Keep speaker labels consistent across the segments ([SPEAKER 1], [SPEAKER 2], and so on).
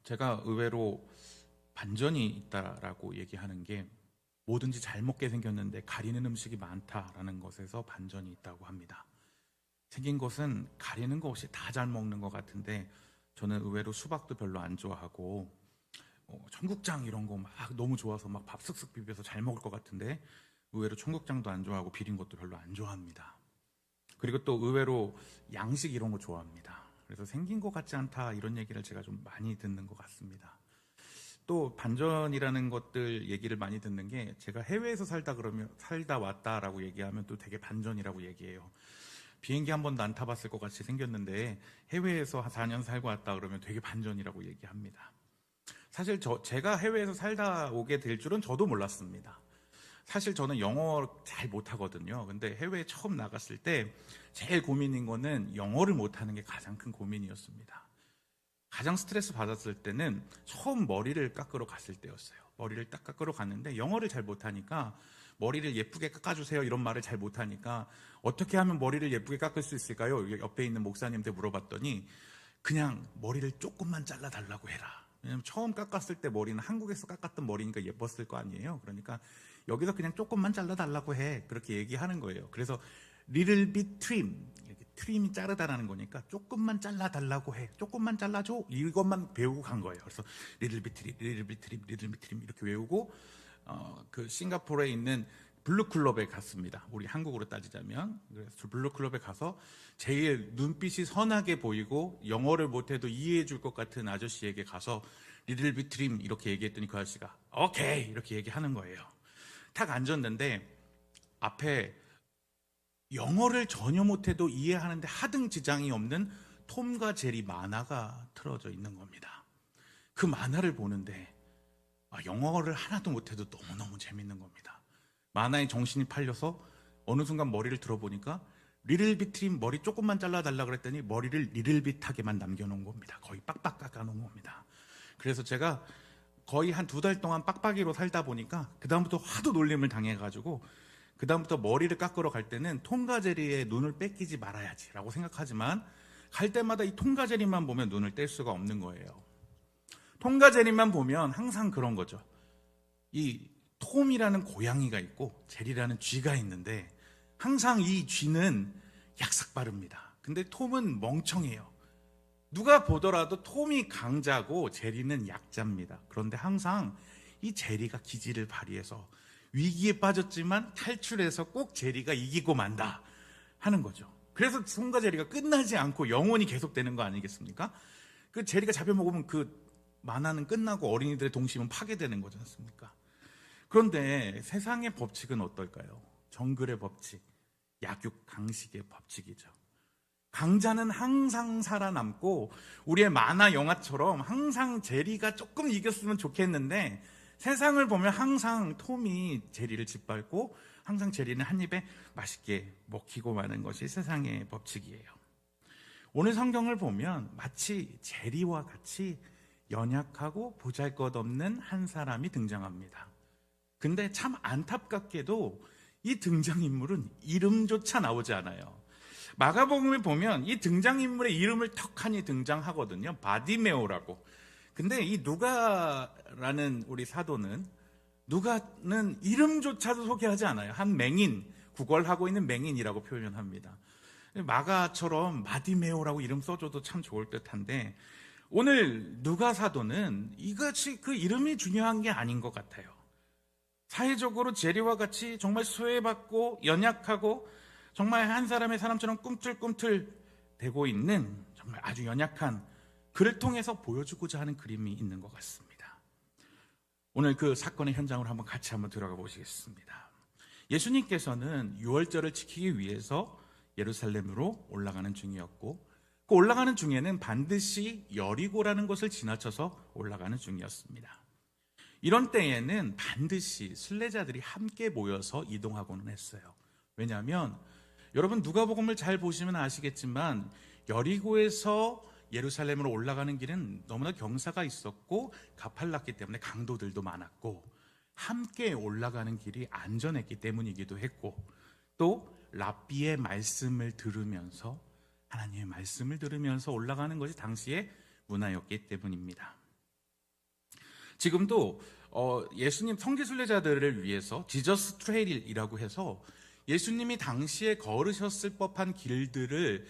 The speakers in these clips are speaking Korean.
[SPEAKER 1] 제가 의외로 반전이 있다라고 얘기하는 게 뭐든지 잘 먹게 생겼는데 가리는 음식이 많다라는 것에서 반전이 있다고 합니다. 생긴 것은 가리는 거 없이 다 잘 먹는 것 같은데 저는 의외로 수박도 별로 안 좋아하고 청국장 이런 거 막 너무 좋아서 막 밥 쓱쓱 비벼서 잘 먹을 것 같은데 의외로 청국장도 안 좋아하고 비린 것도 별로 안 좋아합니다. 그리고 또 의외로 양식 이런 거 좋아합니다. 그래서 생긴 것 같지 않다 이런 얘기를 제가 좀 많이 듣는 것 같습니다. 또 반전이라는 것들 얘기를 많이 듣는 게 제가 해외에서 살다 왔다라고 얘기하면 또 되게 반전이라고 얘기해요. 비행기 한 번도 안 타봤을 것 같이 생겼는데 해외에서 한 4년 살고 왔다 그러면 되게 반전이라고 얘기합니다. 사실 제가 해외에서 살다 오게 될 줄은 저도 몰랐습니다. 사실 저는 영어 잘 못하거든요. 근데 해외에 처음 나갔을 때 제일 고민인 거는 영어를 못하는 게 가장 큰 고민이었습니다. 가장 스트레스 받았을 때는 처음 머리를 깎으러 갔을 때였어요. 머리를 딱 깎으러 갔는데 영어를 잘 못하니까 머리를 예쁘게 깎아주세요 이런 말을 잘 못하니까 어떻게 하면 머리를 예쁘게 깎을 수 있을까요? 옆에 있는 목사님한테 물어봤더니 그냥 머리를 조금만 잘라달라고 해라. 왜냐면 처음 깎았을 때 머리는 한국에서 깎았던 머리니까 예뻤을 거 아니에요. 그러니까 여기서 그냥 조금만 잘라달라고 해. 그렇게 얘기하는 거예요. 그래서 little bit trim, 이렇게 트림이 자르다라는 거니까 조금만 잘라달라고 해. 조금만 잘라줘. 이것만 배우고 간 거예요. 그래서 little bit trim, little bit trim, little bit trim 이렇게 외우고 그 싱가포르에 있는 블루클럽에 갔습니다. 우리 한국으로 따지자면. 그래서 블루클럽에 가서 제일 눈빛이 선하게 보이고 영어를 못해도 이해해 줄 것 같은 아저씨에게 가서 리틀 비트림 이렇게 얘기했더니 그 아저씨가 오케이 이렇게 얘기하는 거예요. 딱 앉았는데 앞에 영어를 전혀 못해도 이해하는데 하등 지장이 없는 톰과 제리 만화가 틀어져 있는 겁니다. 그 만화를 보는데 영어를 하나도 못해도 너무너무 재밌는 겁니다. 만화에 정신이 팔려서 어느 순간 머리를 들어보니까 리틀비트림 머리 조금만 잘라달라 그랬더니 머리를 리틀빗하게만 남겨놓은 겁니다. 거의 빡빡 깎아놓은 겁니다. 그래서 제가 거의 한 2달 동안 빡빡이로 살다 보니까 그 다음부터 하도 놀림을 당해가지고 그 다음부터 머리를 깎으러 갈 때는 톰과 제리의 눈을 뺏기지 말아야지 라고 생각하지만 갈 때마다 이 톰과 제리만 보면 눈을 뗄 수가 없는 거예요. 톰과 제리만 보면 항상 그런 거죠. 이 톰이라는 고양이가 있고 제리라는 쥐가 있는데 항상 이 쥐는 약삭빠릅니다. 근데 톰은 멍청해요. 누가 보더라도 톰이 강자고 제리는 약자입니다. 그런데 항상 이 제리가 기지를 발휘해서 위기에 빠졌지만 탈출해서 꼭 제리가 이기고 만다 하는 거죠. 그래서 톰과 제리가 끝나지 않고 영원히 계속되는 거 아니겠습니까? 그 제리가 잡혀먹으면 그 만화는 끝나고 어린이들의 동심은 파괴되는 거지 않습니까? 그런데 세상의 법칙은 어떨까요? 정글의 법칙, 약육 강식의 법칙이죠. 강자는 항상 살아남고 우리의 만화 영화처럼 항상 제리가 조금 이겼으면 좋겠는데 세상을 보면 항상 톰이 제리를 짓밟고 항상 제리는 한 입에 맛있게 먹히고 마는 것이 세상의 법칙이에요. 오늘 성경을 보면 마치 제리와 같이 연약하고 보잘것없는 한 사람이 등장합니다. 근데 참 안타깝게도 이 등장인물은 이름조차 나오지 않아요. 마가복음에 보면 이 등장인물의 이름을 턱하니 등장하거든요. 바디메오라고. 근데 이 누가라는 우리 사도는 누가는 이름조차도 소개하지 않아요. 한 맹인, 구걸하고 있는 맹인이라고 표현합니다. 마가처럼 바디메오라고 이름 써줘도 참 좋을 듯한데 오늘 누가 사도는 이것이 그 이름이 중요한 게 아닌 것 같아요. 사회적으로 제리와 같이 정말 소외받고 연약하고 정말 한 사람의 사람처럼 꿈틀꿈틀 대고 있는 정말 아주 연약한 그를 통해서 보여주고자 하는 그림이 있는 것 같습니다. 오늘 그 사건의 현장으로 같이 한번 들어가 보시겠습니다. 예수님께서는 유월절을 지키기 위해서 예루살렘으로 올라가는 중이었고 그 올라가는 중에는 반드시 여리고라는 곳을 지나쳐서 올라가는 중이었습니다. 이런 때에는 반드시 순례자들이 함께 모여서 이동하고는 했어요. 왜냐하면 여러분 누가복음을 잘 보시면 아시겠지만 여리고에서 예루살렘으로 올라가는 길은 너무나 경사가 있었고 가팔랐기 때문에 강도들도 많았고 함께 올라가는 길이 안전했기 때문이기도 했고 또 랍비의 말씀을 들으면서 하나님의 말씀을 들으면서 올라가는 것이 당시의 문화였기 때문입니다. 지금도 예수님 성지순례자들을 위해서 지저스 트레일이라고 해서 예수님이 당시에 걸으셨을 법한 길들을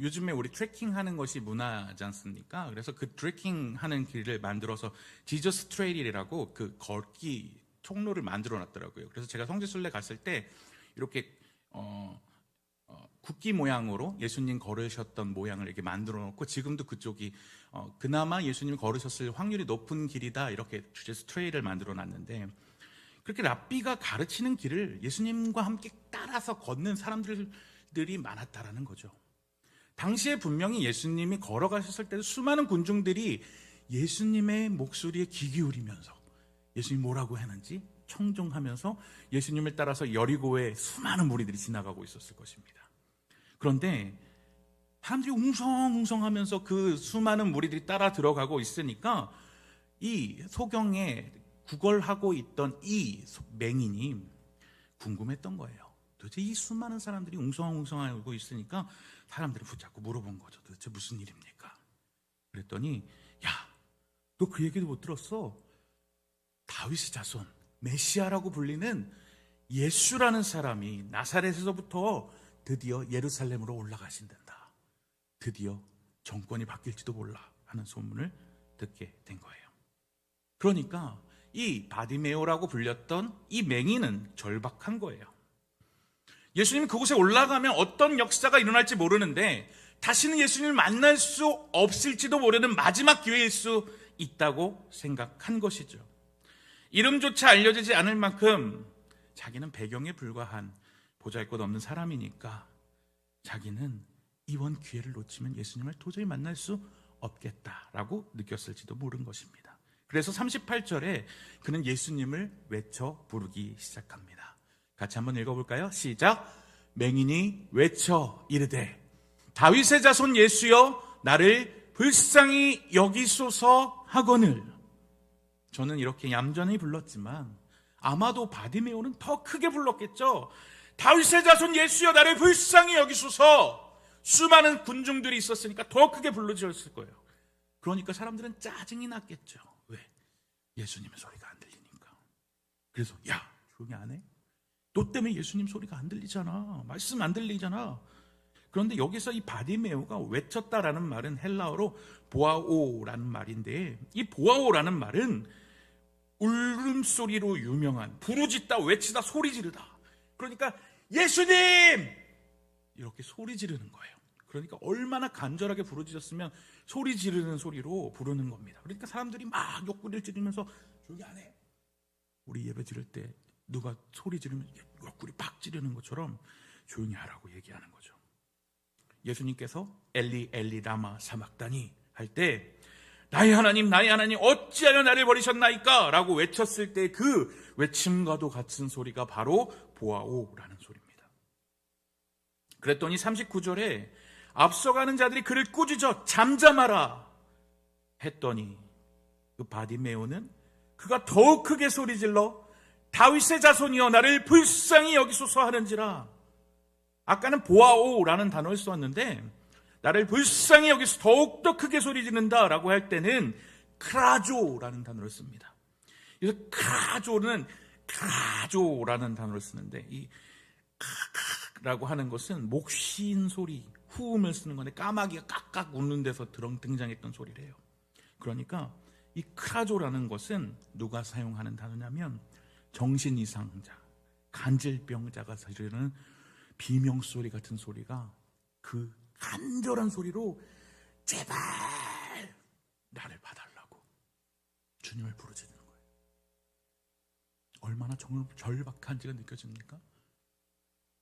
[SPEAKER 1] 요즘에 우리 트레킹하는 것이 문화지 않습니까? 그래서 그 트레킹하는 길을 만들어서 지저스 트레일이라고 그 걷기 통로를 만들어 놨더라고요. 그래서 제가 성지순례 갔을 때 이렇게 국기 모양으로 예수님 걸으셨던 모양을 이렇게 만들어 놓고, 지금도 그쪽이 그나마 예수님이 걸으셨을 확률이 높은 길이다 이렇게 지저스 트레일을 만들어 놨는데, 그렇게 랍비가 가르치는 길을 예수님과 함께 따라서 걷는 사람들이 많았다라는 거죠. 당시에 분명히 예수님이 걸어가셨을 때도 수많은 군중들이 예수님의 목소리에 귀 기울이면서 예수님이 뭐라고 하는지 청종하면서 예수님을 따라서 여리고에 수많은 무리들이 지나가고 있었을 것입니다. 그런데 사람들이 웅성웅성하면서 그 수많은 무리들이 따라 들어가고 있으니까 이 소경에 구걸하고 있던 이 맹인이 궁금했던 거예요. 도대체 이 수많은 사람들이 웅성웅성하고 있으니까 사람들이 붙잡고 물어본 거죠. 도대체 무슨 일입니까? 그랬더니, 야, 너 그 얘기도 못 들었어? 다윗의 자손, 메시아라고 불리는 예수라는 사람이 나사렛에서부터 드디어 예루살렘으로 올라가신단다. 드디어 정권이 바뀔지도 몰라 하는 소문을 듣게 된 거예요. 그러니까 이 바디메오라고 불렸던 이 맹인은 절박한 거예요. 예수님이 그곳에 올라가면 어떤 역사가 일어날지 모르는데 다시는 예수님을 만날 수 없을지도 모르는 마지막 기회일 수 있다고 생각한 것이죠. 이름조차 알려지지 않을 만큼 자기는 배경에 불과한 보잘것없는 사람이니까 자기는 이번 기회를 놓치면 예수님을 도저히 만날 수 없겠다라고 느꼈을지도 모른 것입니다. 그래서 38절에 그는 예수님을 외쳐 부르기 시작합니다. 같이 한번 읽어볼까요? 시작. 맹인이 외쳐 이르되 다윗의 자손 예수여 나를 불쌍히 여기소서 하거늘. 저는 이렇게 얌전히 불렀지만 아마도 바디메오는 더 크게 불렀겠죠. 다윗의 자손 예수여 나를 불쌍히 여기소서. 수많은 군중들이 있었으니까 더 크게 불러주었을 거예요. 그러니까 사람들은 짜증이 났겠죠. 왜? 예수님의 소리가 안 들리니까. 그래서 야, 조용히 안 해? 너 때문에 예수님 소리가 안 들리잖아. 말씀 안 들리잖아. 그런데 여기서 이 바디메오가 외쳤다라는 말은 헬라어로 보아오라는 말인데, 이 보아오라는 말은 울음소리로 유명한, 부르짖다, 외치다, 소리 지르다. 그러니까 예수님! 이렇게 소리 지르는 거예요. 그러니까 얼마나 간절하게 부르짖었으면 소리 지르는 소리로 부르는 겁니다. 그러니까 사람들이 막 옆구리를 찌르면서 조용히 안 해. 우리 예배 드릴 때 누가 소리 지르면 옆구리 팍 찌르는 것처럼 조용히 하라고 얘기하는 거죠. 예수님께서 엘리 엘리 라마 사막다니 할 때 나의 하나님 어찌하여 나를 버리셨나이까 라고 외쳤을 때 그 외침과도 같은 소리가 바로 보아오라는 소리입니다. 그랬더니 39절에 앞서가는 자들이 그를 꾸짖어 잠잠하라 했더니 그 바디메오는 그가 더욱 크게 소리질러 다윗의 자손이여 나를 불쌍히 여기소서 하는지라. 아까는 보아오라는 단어를 썼는데 나를 불쌍히 여기서 더욱더 크게 소리 지른다 라고 할 때는 크라조라는 단어를 씁니다. 그래서 크라조라는 단어를 쓰는데 이 크라고 하는 것은 목 쉬인 소리, 후음을 쓰는 건데 까마귀가 깍깍 웃는 데서 등장했던 소리래요. 그러니까 이 크라조라는 것은 누가 사용하는 단어냐면 정신 이상자, 간질병자가 지르는 비명소리 같은 소리가 그 간절한 소리로 제발 나를 봐달라고 주님을 부르짖는 거예요. 얼마나 절박한지가 느껴집니까?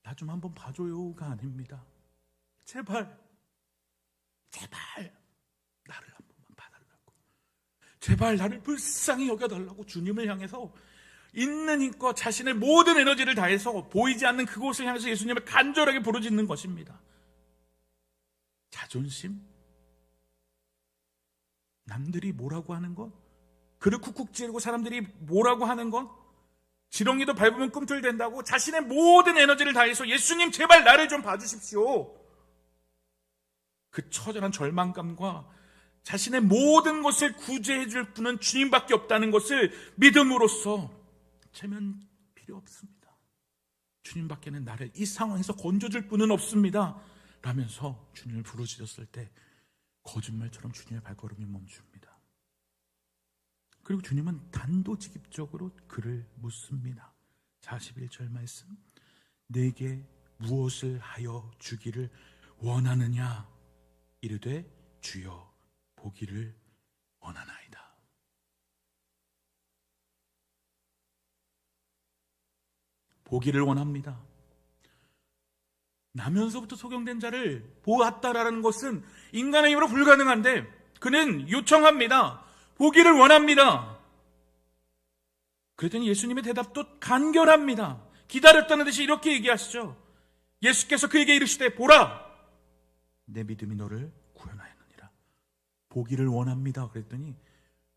[SPEAKER 1] 나 좀 한번 봐줘요가 아닙니다. 제발 나를 한 번만 봐달라고, 제발 나를 불쌍히 여겨달라고 주님을 향해서 있는 힘과 자신의 모든 에너지를 다해서 보이지 않는 그곳을 향해서 예수님을 간절하게 부르짖는 것입니다. 자존심? 남들이 뭐라고 하는 것? 그를 쿡쿡 찌르고 사람들이 뭐라고 하는 것? 지렁이도 밟으면 꿈틀댄다고 자신의 모든 에너지를 다해서 예수님 제발 나를 좀 봐주십시오. 그 처절한 절망감과 자신의 모든 것을 구제해 줄 분은 주님밖에 없다는 것을 믿음으로써 체면 필요 없습니다. 주님밖에는 나를 이 상황에서 건져줄 분은 없습니다 라면서 주님을 부르짖었을 때 거짓말처럼 주님의 발걸음이 멈춥니다. 그리고 주님은 단도직입적으로 그를 묻습니다. 41절 말씀, 내게 무엇을 하여 주기를 원하느냐? 이르되 주여 보기를 원하나이다. 보기를 원합니다. 나면서부터 소경된 자를 보았다라는 것은 인간의 힘으로 불가능한데 그는 요청합니다. 보기를 원합니다. 그랬더니 예수님의 대답도 간결합니다. 기다렸다는 듯이 이렇게 얘기하시죠. 예수께서 그에게 이르시되 보라, 내 믿음이 너를 구원하였느니라. 보기를 원합니다. 그랬더니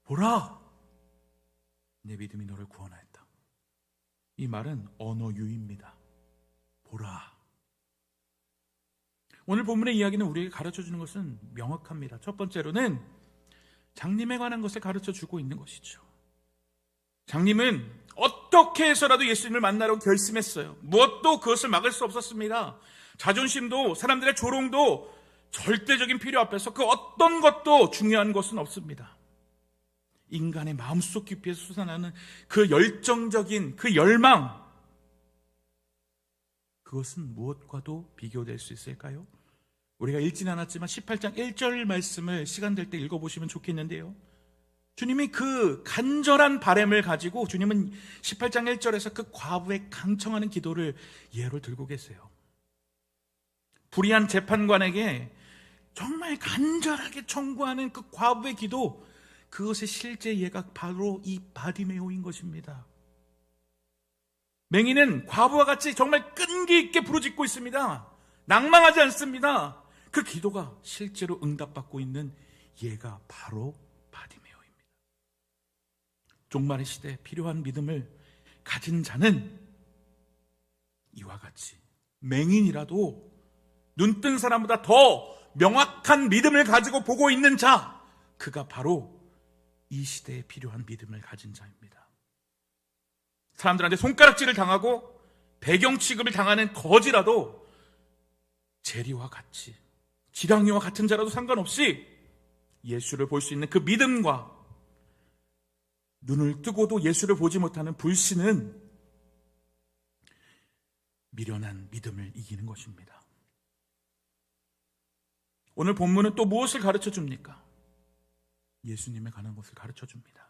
[SPEAKER 1] 보라, 내 믿음이 너를 구원하였다. 이 말은 언어 유희입니다. 보라. 오늘 본문의 이야기는 우리에게 가르쳐주는 것은 명확합니다. 첫 번째로는 장님에 관한 것을 가르쳐주고 있는 것이죠. 장님은 어떻게 해서라도 예수님을 만나려고 결심했어요. 무엇도 그것을 막을 수 없었습니다. 자존심도 사람들의 조롱도 절대적인 필요 앞에서 그 어떤 것도 중요한 것은 없습니다. 인간의 마음속 깊이에서 솟아나는 그 열정적인 그 열망, 그것은 무엇과도 비교될 수 있을까요? 우리가 읽진 않았지만 18장 1절 말씀을 시간 될 때 읽어보시면 좋겠는데요. 주님이 그 간절한 바람을 가지고 주님은 18장 1절에서 그 과부의 강청하는 기도를 예로 들고 계세요. 불의한 재판관에게 정말 간절하게 청구하는 그 과부의 기도, 그것의 실제 예가 바로 이 바디메오인 것입니다. 맹인은 과부와 같이 정말 끈기 있게 부르짖고 있습니다. 낭망하지 않습니다. 그 기도가 실제로 응답받고 있는 예가 바로 바디메오입니다. 종말의 시대에 필요한 믿음을 가진 자는 이와 같이 맹인이라도 눈뜬 사람보다 더 명확한 믿음을 가지고 보고 있는 자, 그가 바로 이 시대에 필요한 믿음을 가진 자입니다. 사람들한테 손가락질을 당하고 배경 취급을 당하는 거지라도 재리와 같이, 지랑이와 같은 자라도 상관없이 예수를 볼 수 있는 그 믿음과 눈을 뜨고도 예수를 보지 못하는 불신은 미련한 믿음을 이기는 것입니다. 오늘 본문은 또 무엇을 가르쳐 줍니까? 예수님에 관한 것을 가르쳐 줍니다.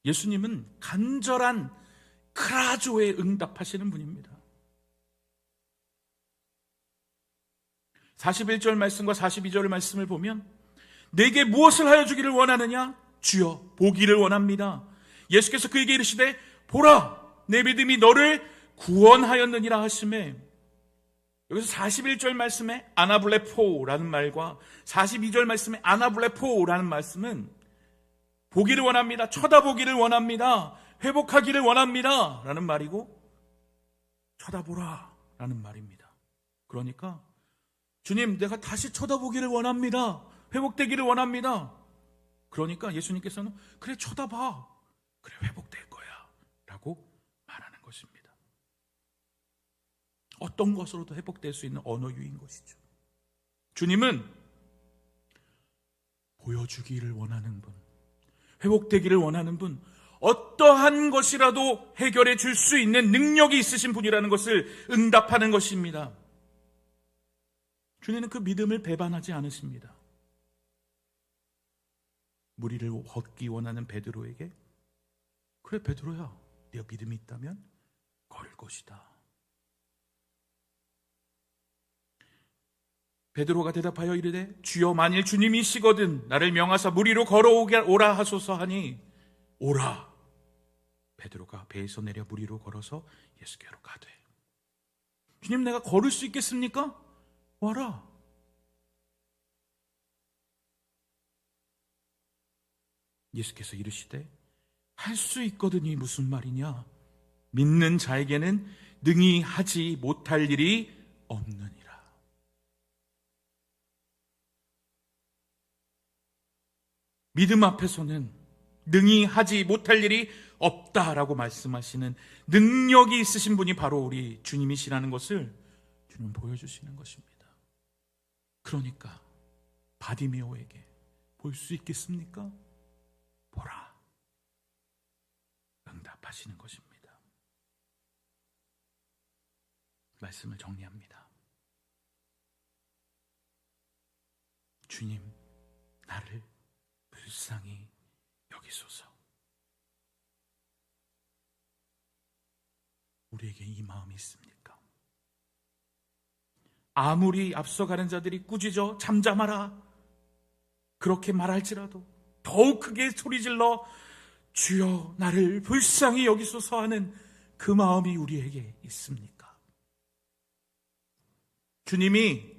[SPEAKER 1] 예수님은 간절한 크라조에 응답하시는 분입니다. 41절 말씀과 42절 말씀을 보면 내게 무엇을 하여 주기를 원하느냐? 주여 보기를 원합니다. 예수께서 그에게 이르시되 보라, 내 믿음이 너를 구원하였느니라 하시매, 여기서 41절 말씀에 아나블레포라는 말과 42절 말씀에 아나블레포라는 말씀은 보기를 원합니다, 쳐다보기를 원합니다, 회복하기를 원합니다 라는 말이고, 쳐다보라 라는 말입니다. 그러니까 주님, 내가 다시 쳐다보기를 원합니다, 회복되기를 원합니다. 그러니까 예수님께서는 그래 쳐다봐, 그래 회복될 거야 라고 말하는 것입니다. 어떤 것으로도 회복될 수 있는 언어유인 것이죠. 주님은 보여주기를 원하는 분, 회복되기를 원하는 분, 어떠한 것이라도 해결해 줄 수 있는 능력이 있으신 분이라는 것을 응답하는 것입니다. 주님은 그 믿음을 배반하지 않으십니다. 무리를 걷기 원하는 베드로에게 그래 베드로야, 네가 믿음이 있다면 걸을 것이다. 베드로가 대답하여 이르되 주여, 만일 주님이시거든 나를 명하사 무리로 걸어오라 하소서 하니 오라. 베드로가 배에서 내려 무리로 걸어서 예수께로 가되, 주님, 내가 걸을 수 있겠습니까? 와라. 예수께서 이르시되 할 수 있거든이 무슨 말이냐? 믿는 자에게는 능히 하지 못할 일이 없느니라. 믿음 앞에서는 능히 하지 못할 일이 없다라고 말씀하시는 능력이 있으신 분이 바로 우리 주님이시라는 것을 주님 보여주시는 것입니다. 그러니까 바디메오에게 볼 수 있겠습니까? 보라, 응답하시는 것입니다. 말씀을 정리합니다. 주님, 나를 불쌍히 여기소서. 우리에게 이 마음이 있습니까? 아무리 앞서가는 자들이 꾸짖어 잠잠하라 그렇게 말할지라도 더욱 크게 소리질러 주여 나를 불쌍히 여기소서 하는 그 마음이 우리에게 있습니까? 주님이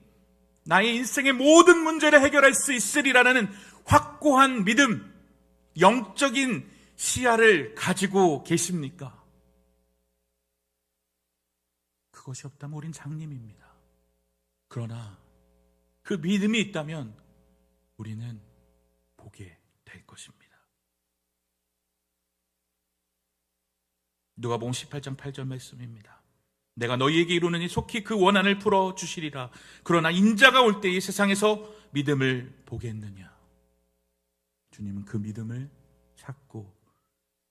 [SPEAKER 1] 나의 인생의 모든 문제를 해결할 수 있으리라는 확고한 믿음, 영적인 시야를 가지고 계십니까? 그것이 없다면 우린 장님입니다. 그러나 그 믿음이 있다면 우리는 보게 될 것입니다. 누가복음 18장 8절 말씀입니다. 내가 너희에게 이루느니 속히 그 원한을 풀어주시리라. 그러나 인자가 올 때에 세상에서 믿음을 보겠느냐. 주님은 그 믿음을 찾고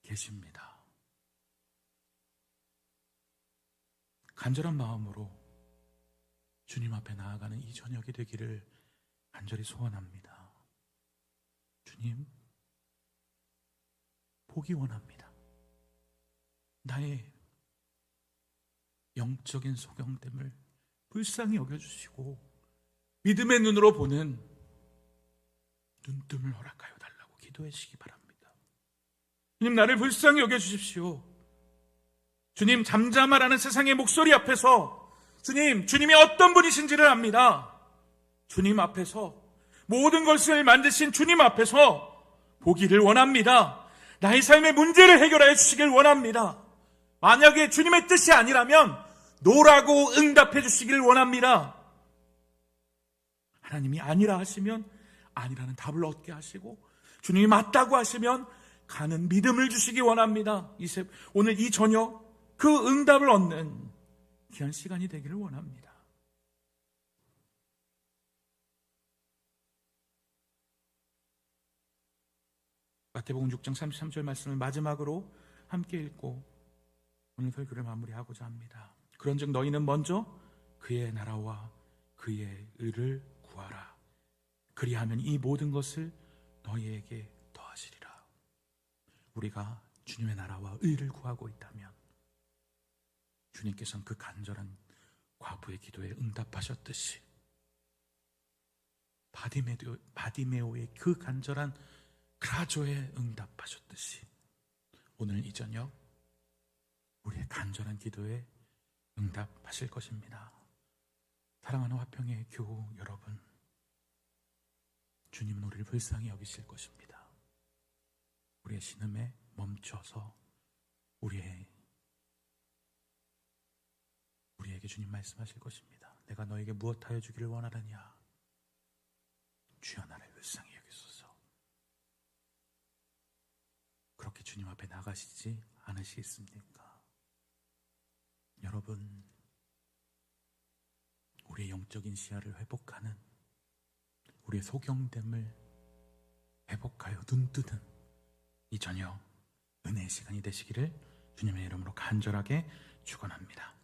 [SPEAKER 1] 계십니다. 간절한 마음으로 주님 앞에 나아가는 이 저녁이 되기를 간절히 소원합니다. 주님, 보기 원합니다. 나의 영적인 소경됨을 불쌍히 여겨주시고 믿음의 눈으로 보는 눈뜸을 허락하여 달라고 기도해 주시기 바랍니다. 주님, 나를 불쌍히 여겨주십시오. 주님, 잠잠하라는 세상의 목소리 앞에서 주님이 어떤 분이신지를 압니다. 주님 앞에서, 모든 것을 만드신 주님 앞에서 보기를 원합니다. 나의 삶의 문제를 해결하여 주시길 원합니다. 만약에 주님의 뜻이 아니라면 노라고 응답해 주시길 원합니다. 하나님이 아니라 하시면 아니라는 답을 얻게 하시고, 주님이 맞다고 하시면 가는 믿음을 주시기 원합니다. 오늘 이 저녁 그 응답을 얻는 귀한 시간이 되기를 원합니다. 마태복음 6장 33절 말씀을 마지막으로 함께 읽고 오늘 설교를 마무리하고자 합니다. 그런즉 너희는 먼저 그의 나라와 그의 의를 구하라. 그리하면 이 모든 것을 너희에게 더하시리라. 우리가 주님의 나라와 의를 구하고 있다면 주님께서는 그 간절한 과부의 기도에 응답하셨듯이 바디메오의 그 간절한 그라조에 응답하셨듯이 오늘 이 저녁 우리의 간절한 기도에 응답하실 것입니다. 사랑하는 화평의 교우 여러분, 주님은 우리를 불쌍히 여기실 것입니다. 우리의 신음에 멈춰서 우리에게 주님 말씀하실 것입니다. 내가 너에게 무엇하여 주기를 원하느냐? 주여 나를 불쌍히 여기소서. 그렇게 주님 앞에 나가시지 않으시겠습니까? 여러분, 우리의 영적인 시야를 회복하는, 우리의 소경됨을 회복하여 눈뜨는 이 저녁 은혜의 시간이 되시기를 주님의 이름으로 간절하게 축원합니다.